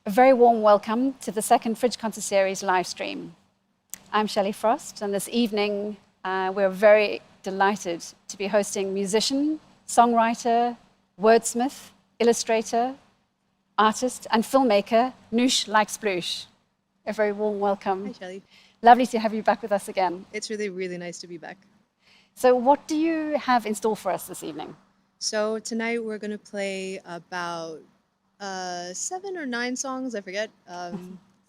A very warm welcome to the second Fridge Concert Series live stream. I'm Shelley Frost, and this evening we're very delighted to be hosting musician, songwriter, wordsmith, illustrator, artist, and filmmaker Noush like Sploosh. A very warm welcome. Hi, Shelley. Lovely to have you back with us again. It's really, really nice to be back. So, what do you have in store for us this evening? So tonight we're going to play about 7 or 9 songs, I forget.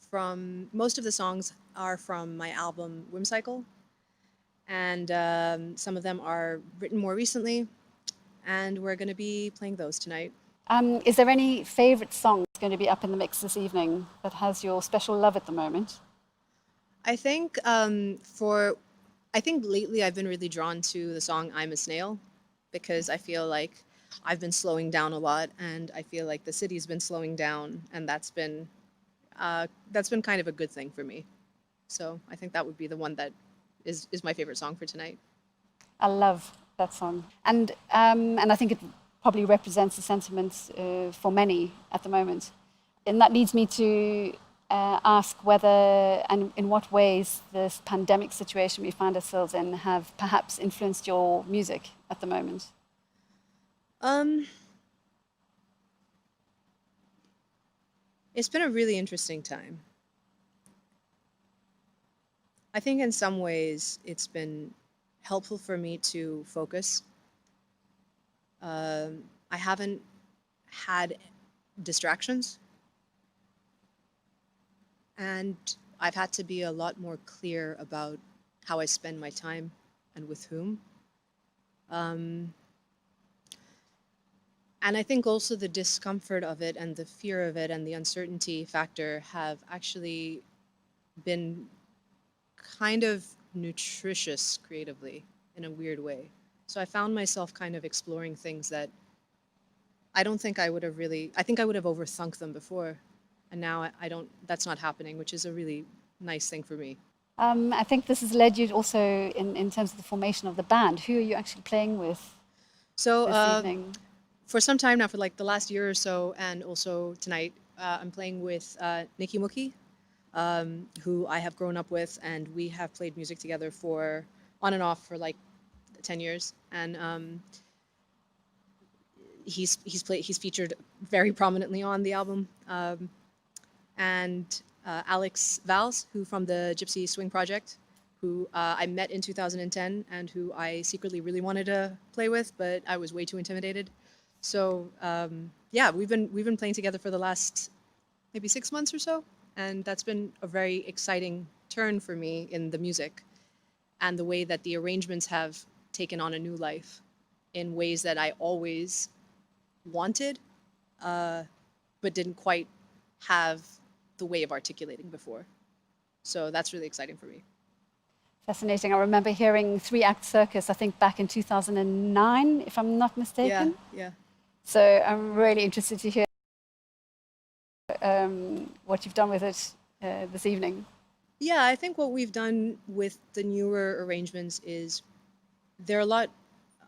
From most of the songs are from my album Whimcycle, and some of them are written more recently, and we're going to be playing those tonight. Is there any favorite song that's going to be up in the mix this evening that has your special love at the moment? I think I think lately I've been really drawn to the song I'm a Snail, because I feel like I've been slowing down a lot, and I feel like the city's been slowing down, and that's been kind of a good thing for me. So I think that would be the one that is my favorite song for tonight. I love that song, and I think it probably represents the sentiments for many at the moment. And that leads me to ask whether and in what ways this pandemic situation we find ourselves in have perhaps influenced your music at the moment. It's been a really interesting time. I think in some ways it's been helpful for me to focus. I haven't had distractions, and I've had to be a lot more clear about how I spend my time and with whom. And I think also the discomfort of it and the fear of it and the uncertainty factor have actually been kind of nutritious creatively in a weird way. So I found myself kind of exploring things that I don't think I would have really, I think I would have overthunk them before. And now I don't, that's not happening, which is a really nice thing for me. I think this has led you also in terms of the formation of the band. Who are you actually playing with So this evening? for some time now, for like the last year or so, and also tonight, I'm playing with Nikki Mookie, who I have grown up with, and we have played music together for on and off for like 10 years. And he's featured very prominently on the album. And Alex Valls, who from the Gypsy Swing Project, who I met in 2010 and who I secretly really wanted to play with, but I was way too intimidated. So yeah, we've been playing together for the last maybe 6 months or so, and that's been a very exciting turn for me in the music, and the way that the arrangements have taken on a new life in ways that I always wanted, but didn't quite have the way of articulating before. So that's really exciting for me. Fascinating. I remember hearing Three Act Circus, I think back in 2009, if I'm not Yeah, mistaken. yeah. So I'm really interested to hear what you've done with it this evening. Yeah, I think what we've done with the newer arrangements is they're a lot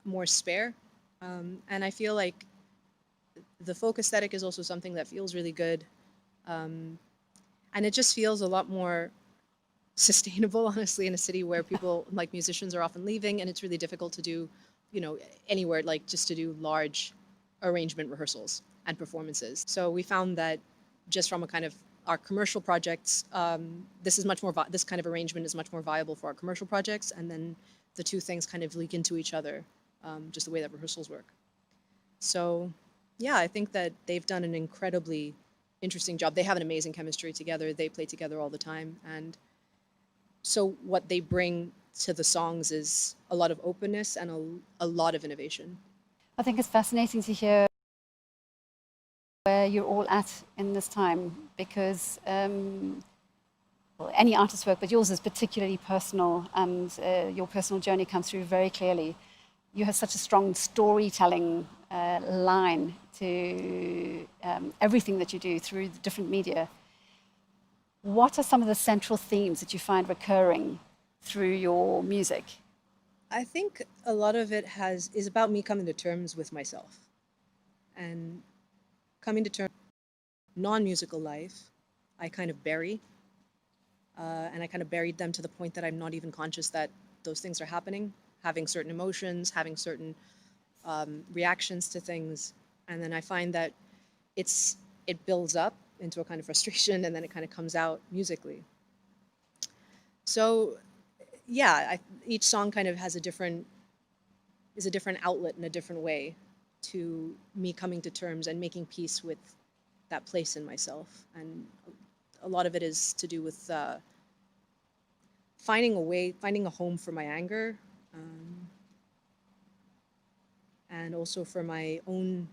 more spare. And I feel like the folk aesthetic is also something that feels really good. And it just feels a lot more sustainable, honestly, in a city where people like musicians are often leaving, and it's really difficult to do, anywhere, like just to do large arrangement rehearsals and performances. So we found that just from a kind of our commercial projects, this is much more this kind of arrangement is much more viable for our commercial projects, and then the two things kind of leak into each other, just the way that rehearsals work. So yeah, I think that they've done an incredibly interesting job. They have an amazing chemistry together. They play together all the time, and so what they bring to the songs is a lot of openness and a lot of innovation. I think it's fascinating to hear where you're all at in this time because well, any artist's work, but yours is particularly personal, and your personal journey comes through very clearly. You have such a strong storytelling line to everything that you do through the different media. What are some of the central themes that you find recurring through your music? I think a lot of it is about me coming to terms with myself and coming to terms non-musical life, I kind of bury, and I kind of buried them to the point that I'm not even conscious that those things are happening, having certain emotions, having certain reactions to things, and then I find that it builds up into a kind of frustration, and then it kind of comes out musically. So, yeah, each song kind of has a different outlet in a different way to me coming to terms and making peace with that place in myself. And a lot of it is to do with finding a home for my anger, um, and also for my own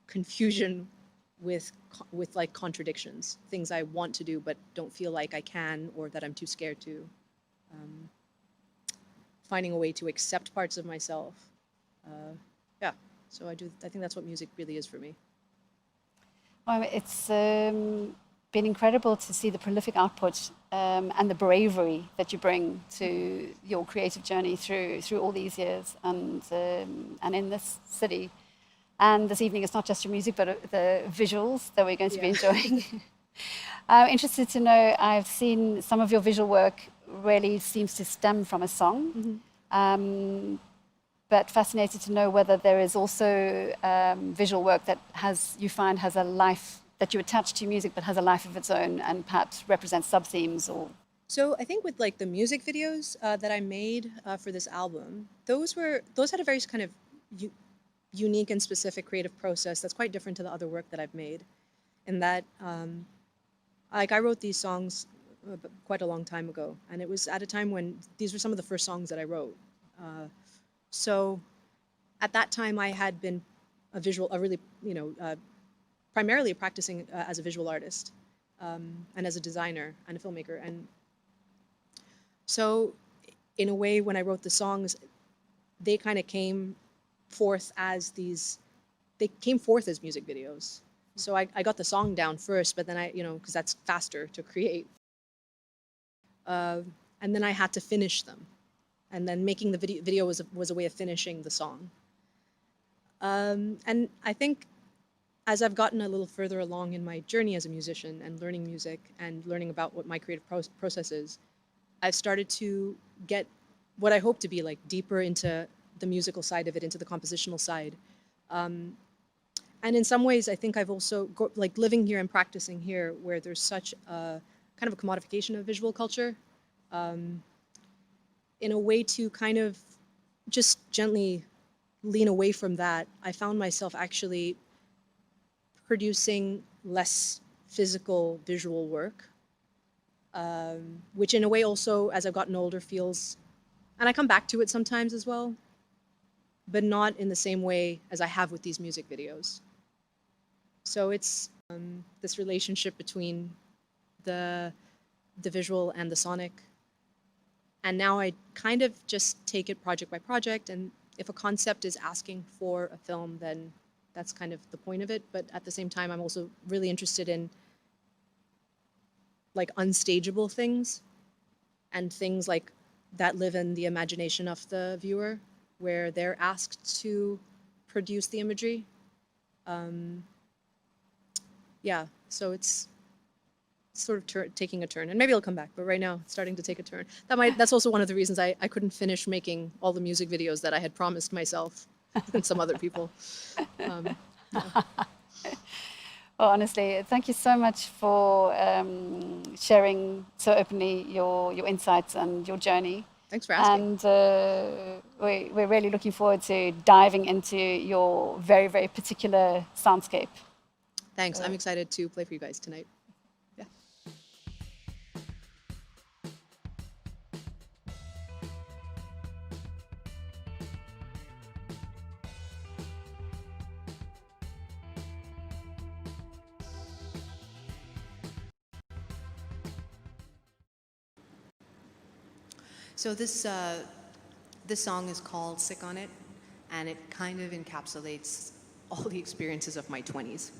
confusion with like contradictions, things I want to do but don't feel like I can, or that I'm too scared to. Um, Finding a way to accept parts of myself. Yeah, so I think that's what music really is for me. Well, it's been incredible to see the prolific output and the bravery that you bring to your creative journey through all these years and in this city. And this evening, it's not just your music, but the visuals that we're going to be Yeah. enjoying. I'm interested to know, I've seen some of your visual work really seems to stem from a song. Mhm. But fascinated to know whether there is also visual work that you find has a life that you attach to music, but has a life of its own, and perhaps represents sub themes or. So I think with like the music videos that I made for this album, those had a very kind of u- unique and specific creative process that's quite different to the other work that I've made. In that, like I wrote these songs quite a long time ago, and it was at a time when these were some of the first songs that I wrote. So at that time, I had been a really, primarily practicing as a visual artist, and as a designer and a filmmaker. And so, in a way, when I wrote the songs, they kind of they came forth as music videos. So I got the song down first, but then because that's faster to create. And then I had to finish them. And then making the video was a way of finishing the song. And I think as I've gotten a little further along in my journey as a musician and learning music and learning about what my creative process is, I've started to get what I hope to be like deeper into the musical side of it, into the compositional side. And in some ways, I think I've also, like living here and practicing here, where there's such a kind of a commodification of visual culture, in a way to kind of just gently lean away from that, I found myself actually producing less physical visual work, which in a way also, as I've gotten older, feels, and I come back to it sometimes as well, but not in the same way as I have with these music videos. So it's this relationship between the visual and the sonic. And now I kind of just take it project by project, and if a concept is asking for a film, then that's kind of the point of it. But at the same time, I'm also really interested in like unstageable things and things like that live in the imagination of the viewer, where they're asked to produce the imagery. Yeah, so it's sort of taking a turn, and maybe it'll come back, but right now it's starting to take a turn. That's also one of the reasons I couldn't finish making all the music videos that I had promised myself and some other people. Yeah. Well, honestly, thank you so much for sharing so openly your insights and your journey. Thanks for asking. And we're really looking forward to diving into your very, very particular soundscape. Thanks. I'm excited to play for you guys tonight. Yeah. So this song is called "Sick on It," and it kind of encapsulates all the experiences of my 20s.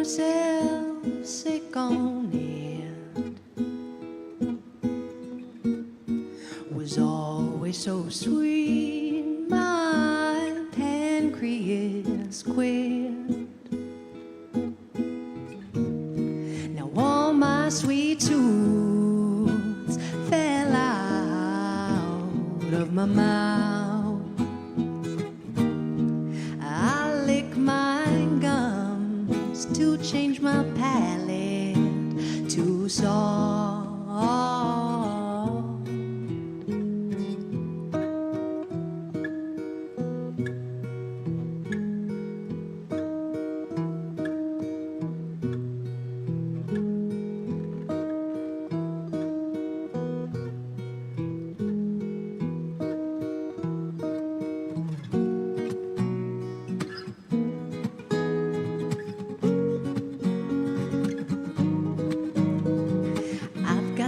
myself sick on it. Was always so sweet, my pancreas quit. Now all my sweet tooths fell out of my mouth. I lick my gums to change my palate to soft.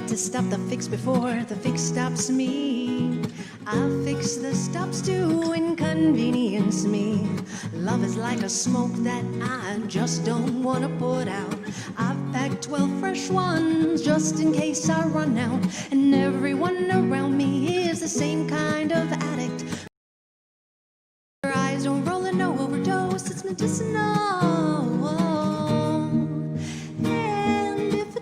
To stop the fix before the fix stops me. I'll fix the stops to inconvenience me. Love is like a smoke that I just don't want to put out. I've packed 12 fresh ones just in case I run out. And everyone around me is the same kind of addict. Their eyes don't roll and no overdose, it's medicinal. And if a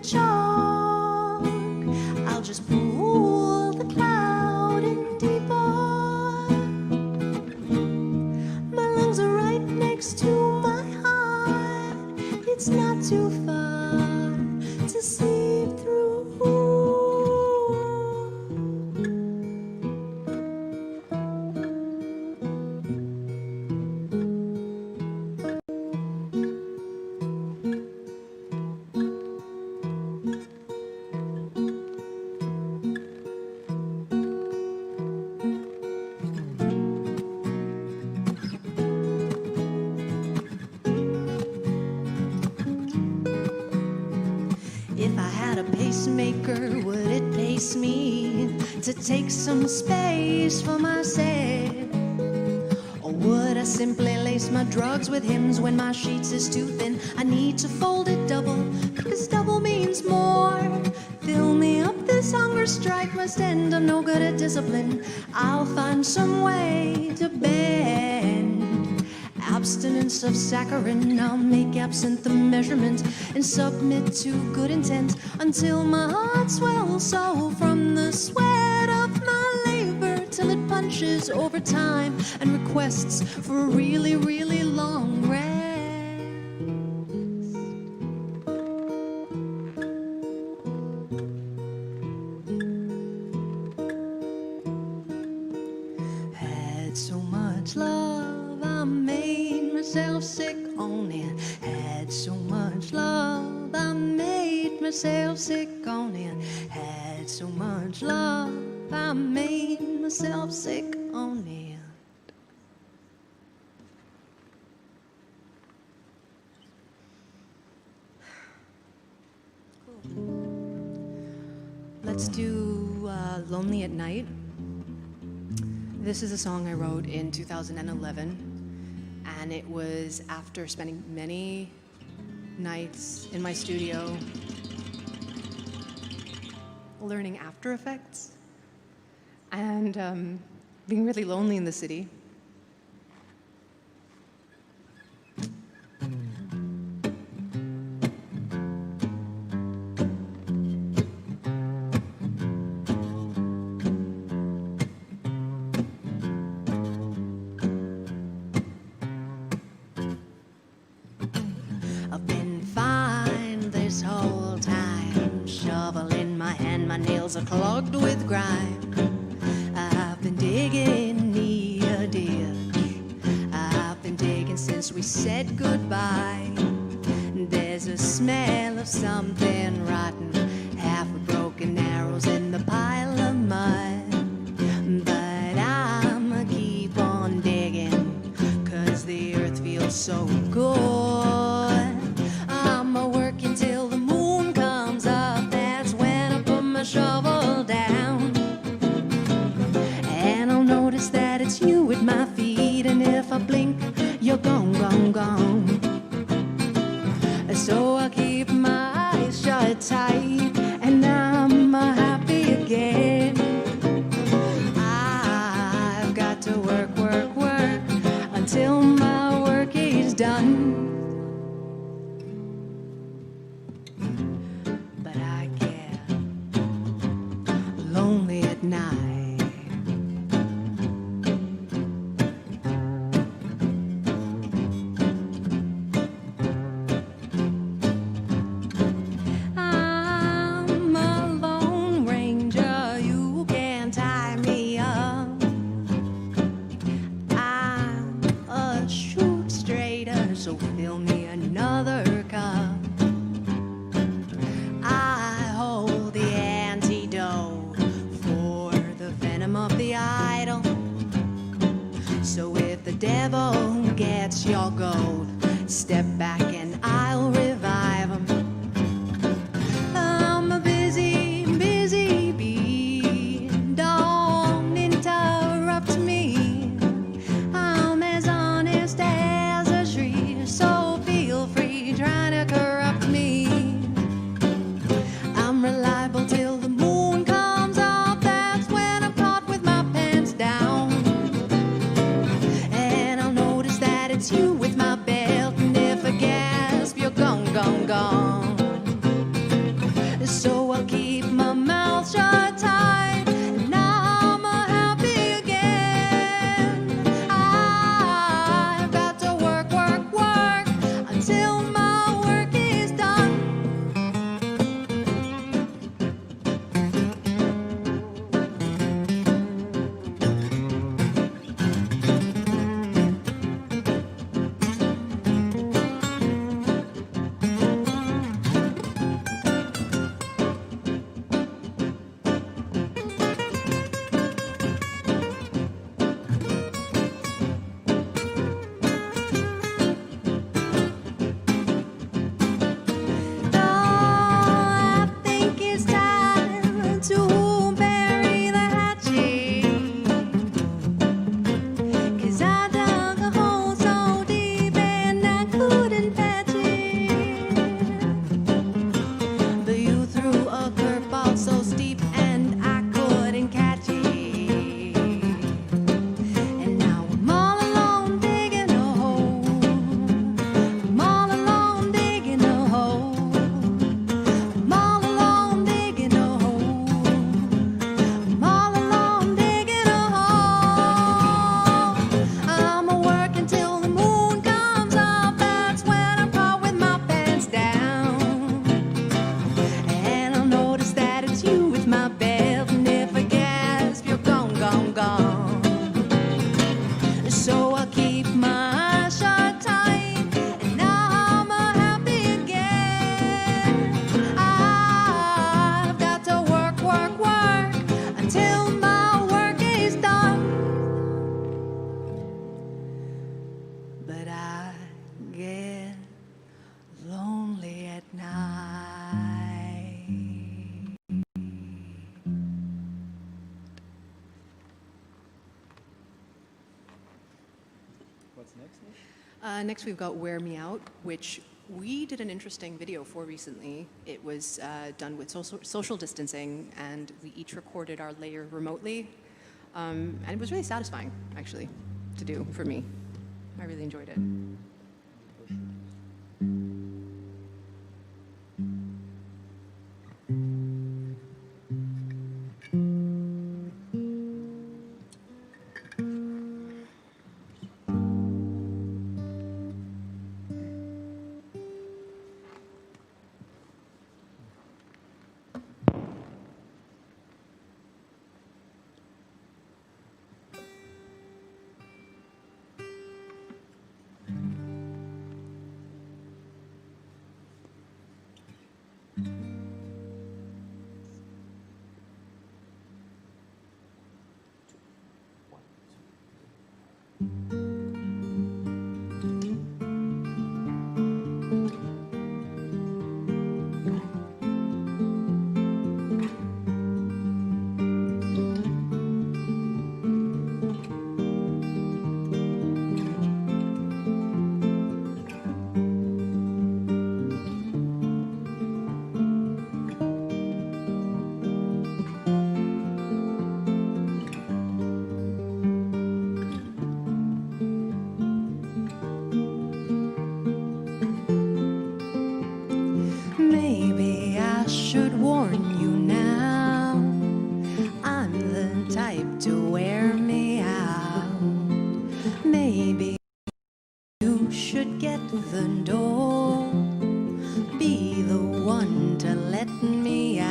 I'll just pull the cloud in deeper. My lungs are right next to my heart. It's not too far to sleep through. If I had a pacemaker, would it pace me to take some space for myself? Or would I simply lace my drugs with hymns when my sheets is too thin? I need to fold it double, because double means more. Fill me up, this hunger strike must end. I'm no good at discipline. I'll find some way to bend. Abstinence of saccharin, I'll make absinthe the measurement and submit to good intent until my heart swells so from the sweat of my labor till it punches over time and requests for a really, really long rest. Had so much love, I made myself sick on it. Had so much love, I made myself sick on it. Had so much love, I made myself sick on it. Let's do Lonely at Night. This is a song I wrote in 2011, and it was after spending many nights in my studio learning After Effects and being really lonely in the city. I've been fine this whole time, shovel in my hand, my nails are clogged with grime. I've been digging me a ditch, I've been digging since we said goodbye. There's a smell of something rotten, half a broken arrows in the pile of mud. But I'ma keep on digging, 'cause the earth feels so good. I'ma work until the moon comes up, that's when I put my shovel down. And I'll notice that it's you at my feet, and if I blink, you're gone, gone, gone. So I'll keep my eyes shut tight, and I'm happy again. I've got to work, work, work until my work is done. But I get lonely at night. I'm a lone ranger, you can't tie me up. I'm a shoot straighter, so fill me another cup. I hold the antidote for the venom of the idol. So if the devil gets your gold, step back and I'll revive him. I'm a busy, busy bee. Don't interrupt me. I'm as honest as a tree, so feel free trying to corrupt me. I'm reliable till the moon comes up. That's when I'm caught with my pants down. And I'll notice that it's you with my belt. And if I gasp, you're gone, gone, gone. So I'll keep my mouth shut tight, and I'm happy again. I've got to work, work, work until my work is done. I think it's time to bury the hatchet, 'cause I dug a hole so deep and I couldn't patch it. But you threw a curveball so steep and I couldn't catch it. And now I'm all alone digging a hole. I'm all alone digging a hole. I'm all alone digging a hole. I'm all alone digging a hole. I'm a working till the moon comes up. That's when I'm caught with my pants down. And I'll notice that it's you with my belt. And if I gasp, you're gone, gone, gone. So I'll keep my eyes shut tight, and I'm happy again. I've got to work, work, work until my work is done. But I get lonely at night. What's next, Nick? Next, we've got Wear Me Out, which we did an interesting video for recently. It was done with social distancing, and we each recorded our layer remotely. And it was really satisfying, actually, to do for me. I really enjoyed it. one to let me out.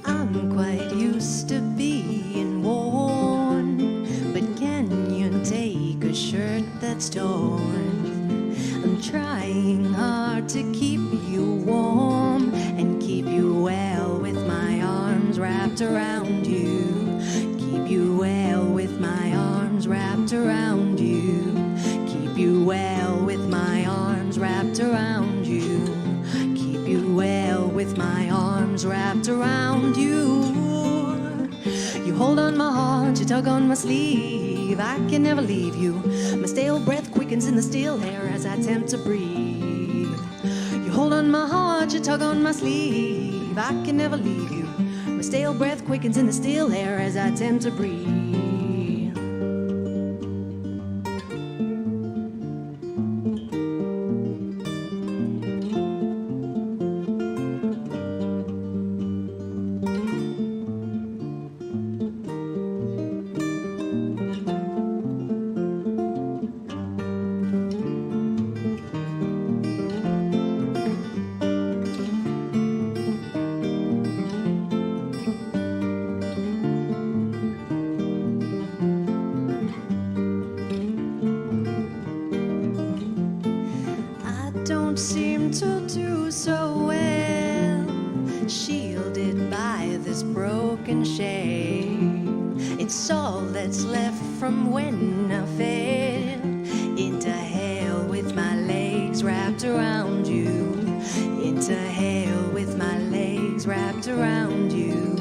I'm quite used to being worn, but can you take a shirt that's torn? I'm trying hard to keep you warm and keep you well with my arms wrapped around you. Keep you well with my arms wrapped around you. Keep you well with my arms wrapped around you. Keep you well with my arms wrapped around you. You hold on my heart, you tug on my sleeve. I can never leave you. My stale breath quickens in the still air as I attempt to breathe. You hold on my heart, you tug on my sleeve. I can never leave you. My stale breath quickens in the still air as I attempt to breathe. I don't seem to do so well, shielded by this broken shame. It's all that's left from when I fell into hell with my legs wrapped around you. Into hell with my legs wrapped around you.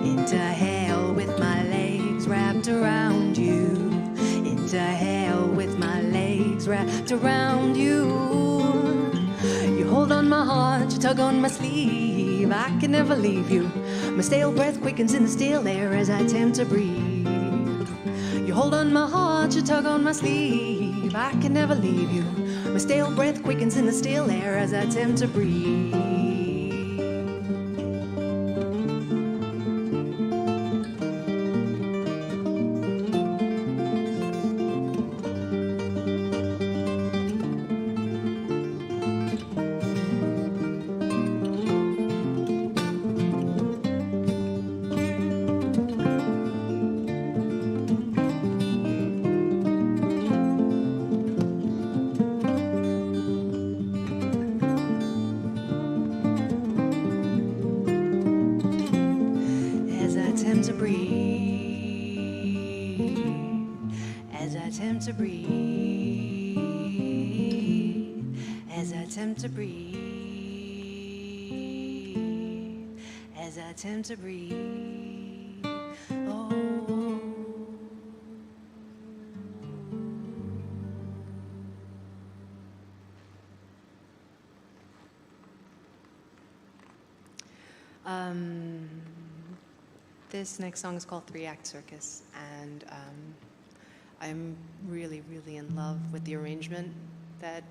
Into hell with my legs wrapped around you. Into hell with my legs wrapped around you. You hold on my heart, you tug on my sleeve. I can never leave you. My stale breath quickens in the still air as I attempt to breathe. You hold on my heart, you tug on my sleeve. I can never leave you. My stale breath quickens in the still air as I attempt to breathe. Attempt to breathe, as I attempt to breathe, as I attempt to breathe, as I attempt to breathe. Oh. This next song is called 3-Act Circus, and I'm really, really in love with the arrangement that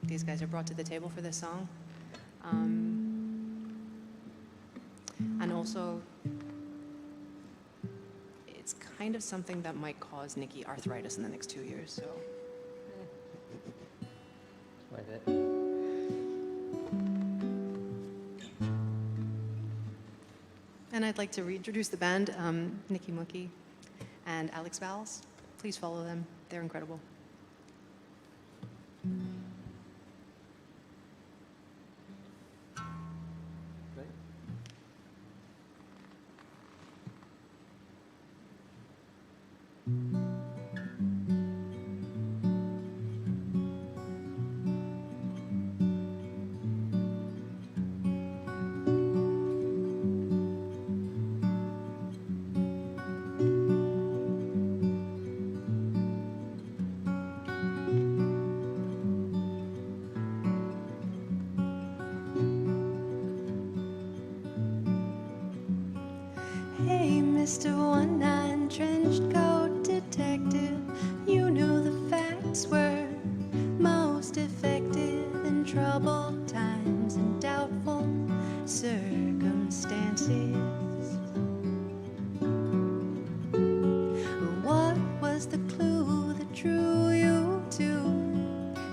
these guys have brought to the table for this song. And also, it's kind of something that might cause Nikki arthritis in the next 2 years, so. Worth it. And I'd like to reintroduce the band, Nikki Mookie and Alex Valls. Please follow them. They're incredible. Great. Hey, Mr. One-Nine Trenched Coat Detective, you knew the facts were my troubled times and doubtful circumstances. What was the clue that drew you to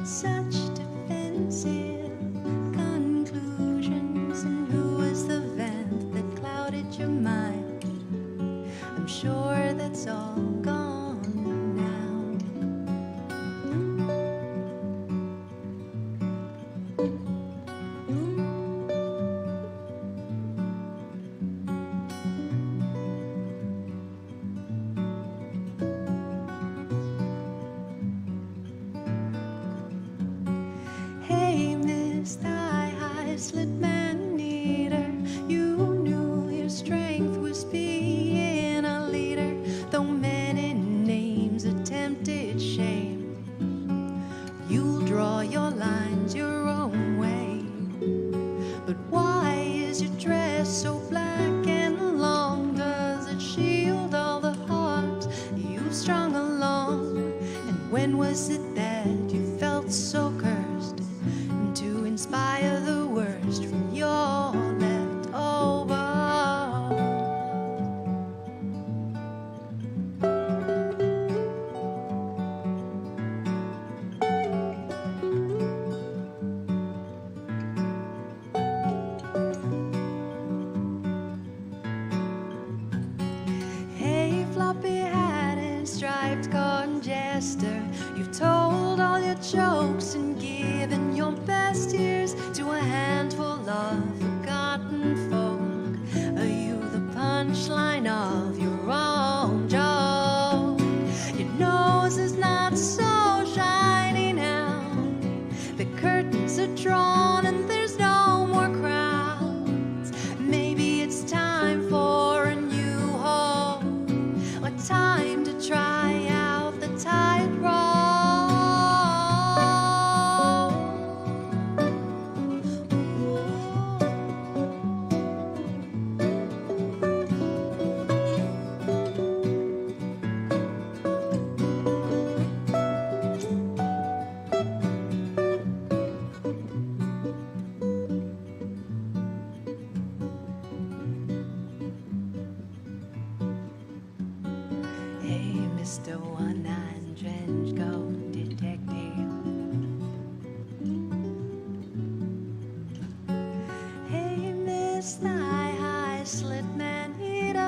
such defensive conclusions? And who was the vent that clouded your mind? I'm sure that's all gone now. Hey, Miss Thigh-High Slit Man Eater, you knew your strength was being a leader, though many names attempted shame. You'll draw your lines your own way. But why is your dress so black and long? Does it shield all the hearts you've strung along? And when was it that you felt so cursed to inspire the worst from your leftovers? Hey, floppy hat and striped cotton jester, you've told all your jokes and given your best years to a handful of forgotten folk. Are you the punchline of your own joke? Your nose is not so shiny now. The curtains are drawn and there's no more crowds. Maybe it's time for a new home, or time to try out the tightrope. Hey, Mr. One-Eyed Trench Coat Detective. Hey, Miss Thigh-High Slit Man Eater.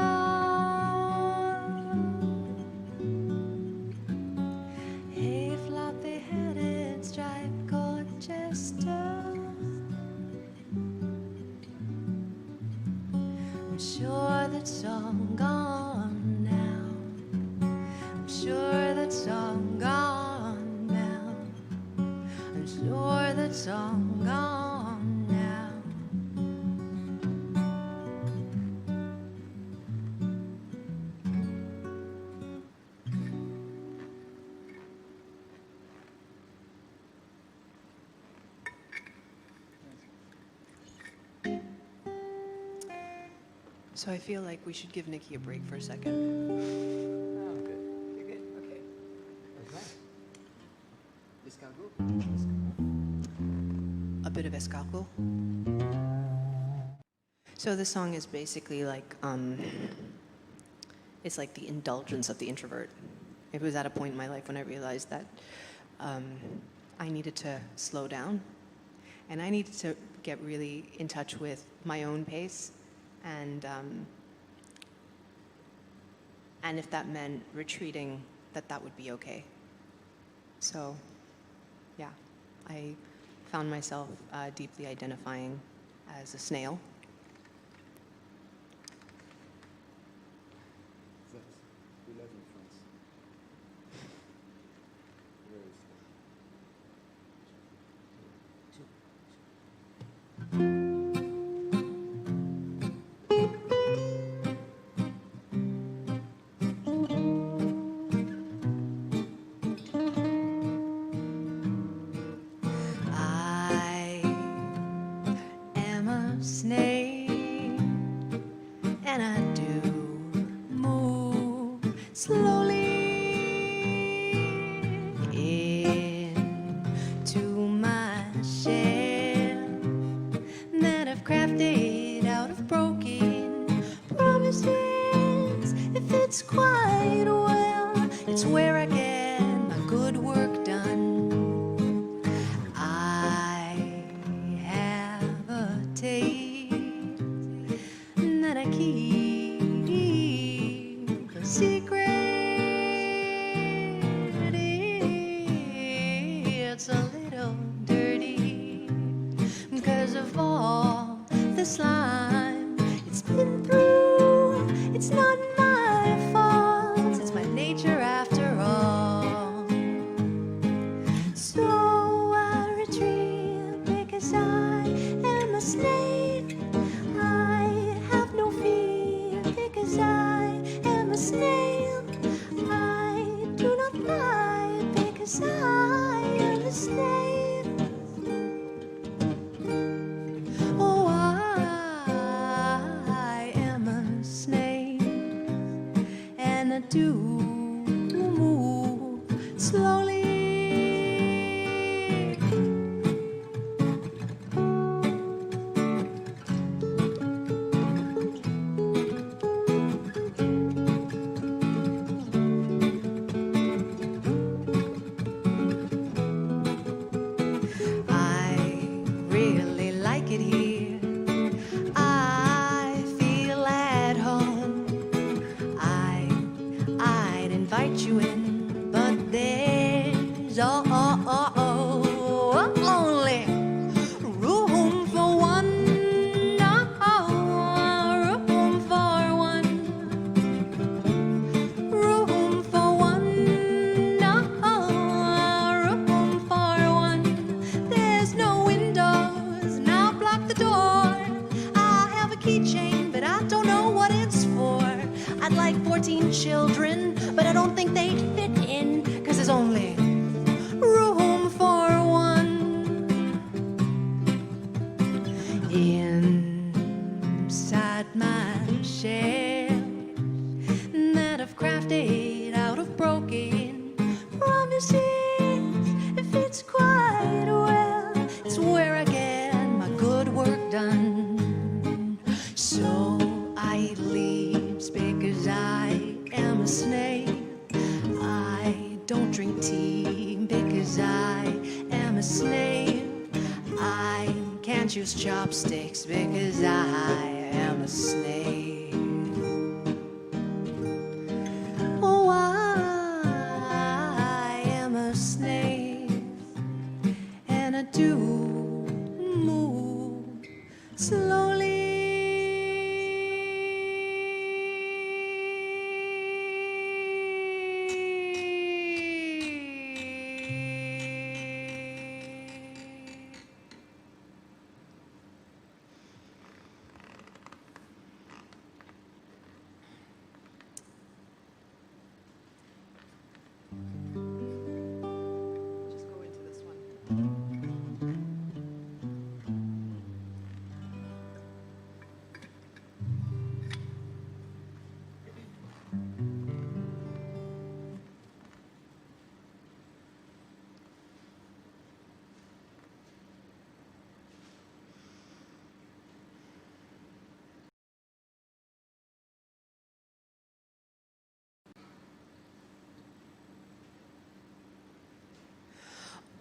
Hey, floppy-headed striped coat jester. I'm sure that's all gone now. I'm sure that's all gone now. I'm sure that's all gone now. So I feel like we should give Nikki a break for a second. Oh, I'm good. You're good? Okay. Okay. Escargot? A bit of escargot. So this song is basically like, it's like the indulgence of the introvert. It was at a point in my life when I realized that I needed to slow down, and I needed to get really in touch with my own pace, and if that meant retreating, that would be okay. So, yeah, I found myself deeply identifying as a snail. We live in France. Where is I am a snake. gets a little dirty 'cause of all the slime it's been through. It's not my fault, it's my nature after all. So I retreat because I am a snake. I have no fear because I am a snail. I do not lie because I am a snail. Oh, I am a snail, and I do move slowly. I really like it here. I feel at home. I'd invite you in, but there's only room for one. Room for one. Room for one. Room for one. There's no windows, and I'll block the door. I have a keychain, but I don't know what it's for. I'd like 14 children, but I don't think they'd fit in, 'cause there's only room for one. Inside my shell that I've crafted out of broken promises, it fits quite well. It's where I get my good work done. So I eat leaves because I am a snake. I don't drink tea because I am a snail. I can't use chopsticks because I am a snail. Oh, I am a snail, and I do move slowly. Just go into this one.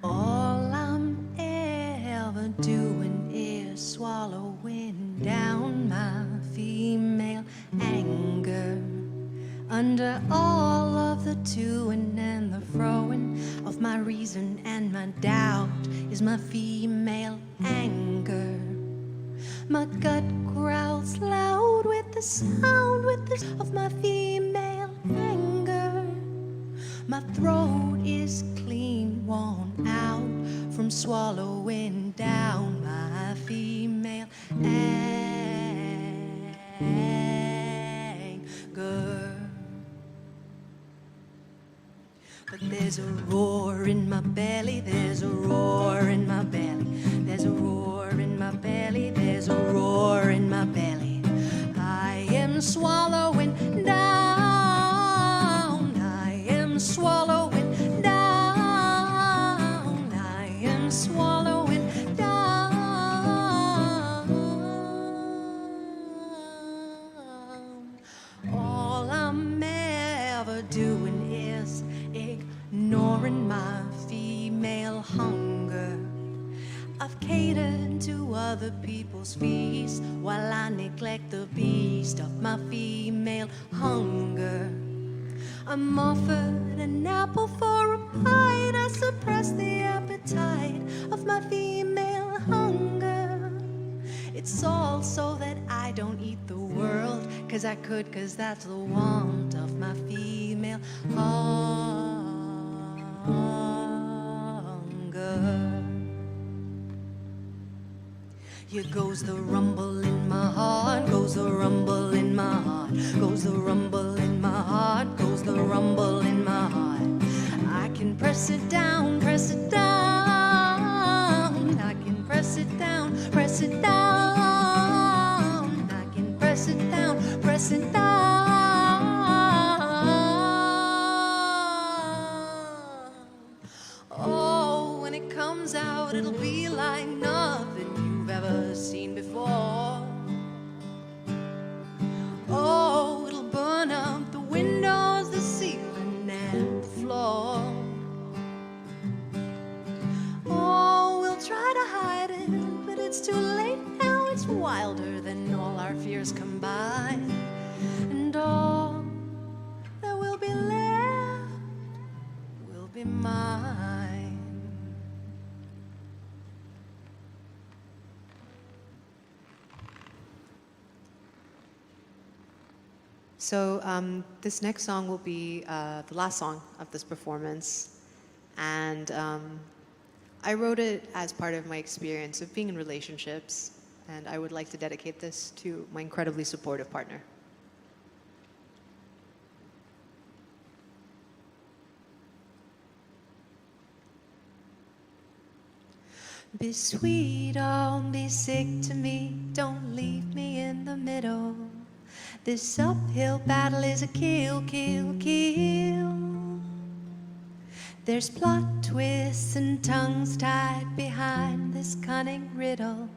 All I'm ever doing is swallowing down my female anger. Under all of the toing and the froing of my reason and my doubt is my female anger. My gut growls loud with the sound of my female anger. My throat is clean worn out from swallowing down my female anger. But there's a roar in my belly, there's a roar in my belly, there's a roar in my belly, there's a roar in my belly. I am swallowing down, I am swallowing down, I am swallowing down. All I'm ever doing is ignoring my female hunger. I've catered to other people's feast while I neglect the beast of my female hunger. I'm offered an apple for a bite, I suppress the appetite of my female hunger. It's all so that I don't eat the world, 'cause I could, 'cause that's the want of my female hunger. Here goes the rumble in my heart, goes the rumble in my heart, goes the rumble in my heart, goes the rumble in my heart. I can press it down, press it down. I can press it down, press it down. I can press it down, press it down. Oh, when it comes out, it'll be like nothing you've ever seen before. Oh, it'll burn up the windows, the ceiling, and the floor. Oh, we'll try to hide it, but it's too late now. It's wilder than all our fears combined. And all that will be left will be mine. So this next song will be the last song of this performance. And I wrote it as part of my experience of being in relationships. And I would like to dedicate this to my incredibly supportive partner. Be sweet, don't be sick to me, don't leave me in the middle. This uphill battle is a kill, kill, kill. There's plot twists and tongues tied behind this cunning riddle,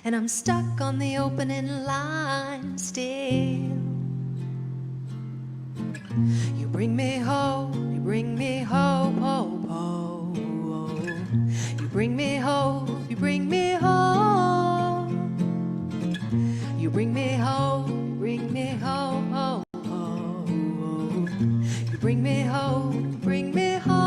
and I'm stuck on the opening line still. You bring me home, you bring me home, oh, oh, oh. You bring me home, you bring me home. You bring me home, you bring me home, oh, oh, oh. You bring me home, you bring me home.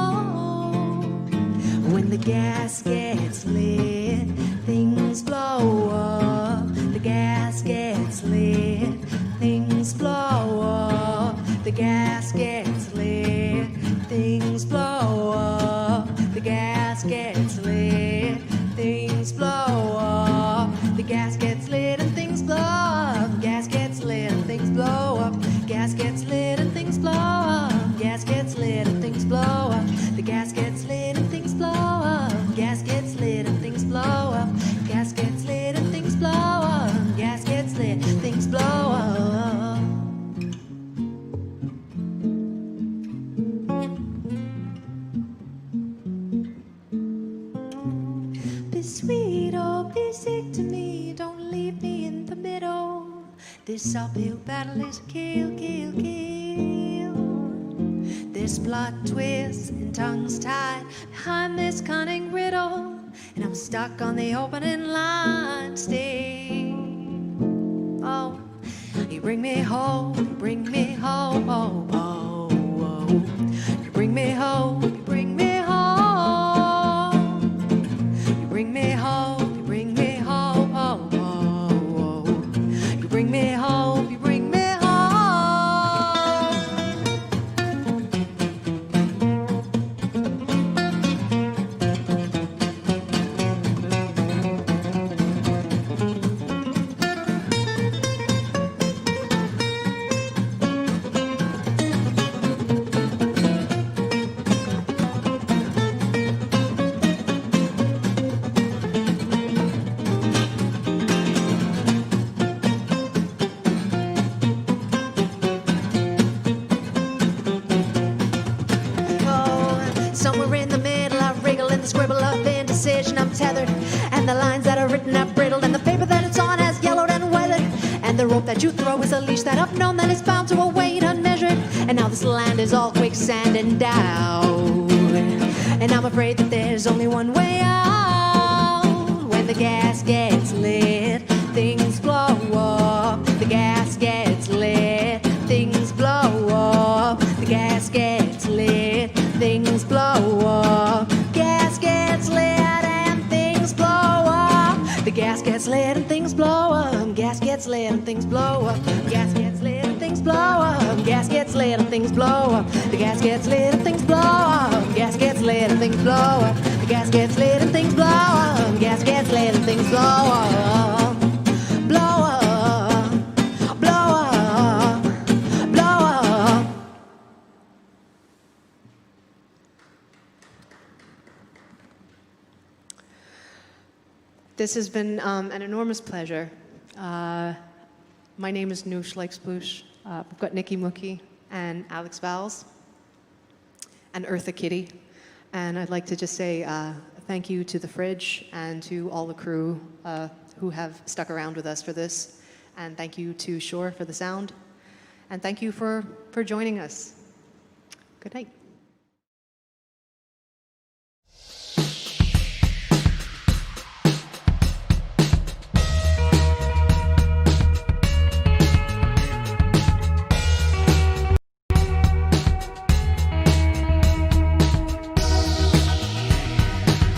When the gas gets lit, things blow up. The gas gets lit, things blow up. The gas gets lit, things blow up. The gas gets lit, things blow up. The gas gets lit and things blow up. Gas gets lit and things blow up. Gas gets lit and things blow up. Gas gets lit and things blow up. The gas gets lit and things blow up. Gas gets lit and things blow up. Gas gets lit and things blow up. Gas gets lit, things blow up. Be sweet or be sick to me, don't leave me in the middle. This uphill battle is a kill, kill, kill. There's plot twists and tongues tied behind this cunning riddle, and I'm stuck on the opening line still. Oh, you bring me home, you bring me home, oh, oh, oh. You bring me home, you bring me home. You bring me home, you bring me home, oh, oh, oh. You bring me home, you bring me home. Somewhere in the middle, I wriggle in the scribble of indecision. I'm tethered, and the lines that are written are brittled, and the paper that it's on has yellowed and weathered. And the rope that you throw is a leash that I've known that is bound to a weight unmeasured. And now this land is all quicksand and down, and I'm afraid that there's only one way out. When the gas gets lit, things blow up. The gas gets lit, things blow up. The gas gets lit, things blow up. gets lit and things blow up. Gas gets lit and things blow up. Gas gets lit and things blow up. Gas gets lit and things blow up. The gas gets lit and things blow up. Gas gets lit and things blow up. The gas gets lit and things blow up. Gas gets lit and things blow up. Blow up. Blow up. Blow up. This has been an enormous pleasure. My name is Noush, like Sploosh. We've got Nikki Mookie and Alex Vowles and Eartha Kitty. And I'd like to just say thank you to the Fridge and to all the crew who have stuck around with us for this. And thank you to Shore for the sound. And thank you for joining us. Good night.